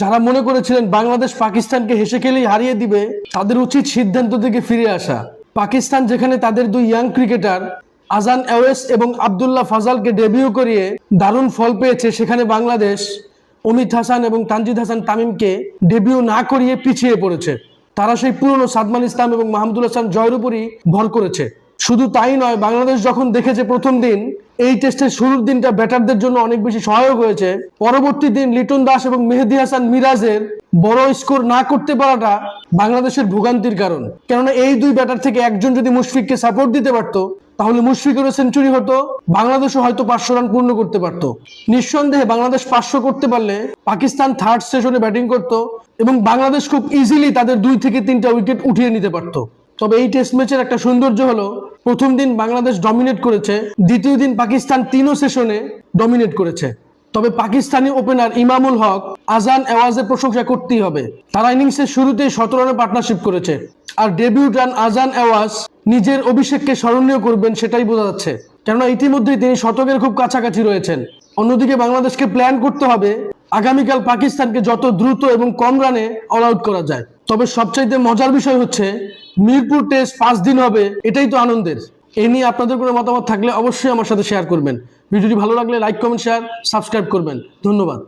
যারা মনে করেছিলেন বাংলাদেশ পাকিস্তানকে হেসে খেলেই হারিয়ে দিবে, তাদের উচিত সিদ্ধান্ত থেকে ফিরে আসা। পাকিস্তান যেখানে তাদের দুই ইয়াং ক্রিকেটার আজান এওয়েস এবং আব্দুল্লাহ ফাজালকে ডেবিউ করিয়ে দারুণ ফল পেয়েছে, সেখানে বাংলাদেশ অমিত হাসান এবং তানজিদ হাসান তামিমকে ডেবিউ না করিয়ে পিছিয়ে পড়েছে। তারা সেই পুরনো সাদমান ইসলাম এবং মাহমুদুল হাসান জয়ের উপরই ভর করেছে। শুধু তাই নয়, বাংলাদেশ যখন দেখেছে প্রথম দিন এই টেস্টের শুরুর দিনটা ব্যাটারদের জন্য অনেক বেশি সহায়ক হয়েছে, পরবর্তী দিন লিটন দাস এবং মেহেদী হাসান মিরাজের বড় স্কোর না করতে পারাটা বাংলাদেশের ভোগান্তির কারণ। কেননা এই দুই ব্যাটার থেকে একজন যদি মুশফিককে সাপোর্ট দিতে পারতো, তাহলে মুশফিকেরও সেঞ্চুরি হতো, বাংলাদেশও হয়তো 500 রান পূর্ণ করতে পারতো। নিঃসন্দেহে বাংলাদেশ 500 করতে পারলে পাকিস্তান থার্ড সেশনে ব্যাটিং করত এবং বাংলাদেশ খুব ইজিলি তাদের 2 থেকে 3টা উইকেট উঠিয়ে নিতে পারতো। তবে এই টেস্ট ম্যাচের একটা সৌন্দর্য হলো, প্রথম দিন বাংলাদেশ ডমিনেট করেছে, দ্বিতীয় দিন পাকিস্তান 3 সেশনে ডমিনেট করেছে। তবে পাকিস্তানি ওপেনার ইমামুল হক, আজান এওয়াজের প্রশংসা করতেই হবে। তারা ইনিংসের শুরুতেই 17 রানে পার্টনারশিপ করেছে, আর ডেবিউটান আজান এওয়াজ নিজের অভিষেককে স্মরণীয় করবেন সেটাই বোঝা যাচ্ছে, কেননা ইতিমধ্যেই তিনি শতকের খুব কাছাকাছি রয়েছেন। অন্যদিকে বাংলাদেশকে প্ল্যান করতে হবে আগামীকাল পাকিস্তানকে যত দ্রুত এবং কম রানে অল আউট করা যায়। তবে সবচাইতে মজার বিষয় হচ্ছে মিরপুর টেস্ট 5 দিন হবে, এটাই তো আনন্দের। এ নিয়ে আপনাদের কোনো মতামত থাকলে অবশ্যই আমার সাথে শেয়ার করবেন। ভিডিওটি ভালো লাগলে লাইক, কমেন্ট, শেয়ার, সাবস্ক্রাইব করবেন। ধন্যবাদ।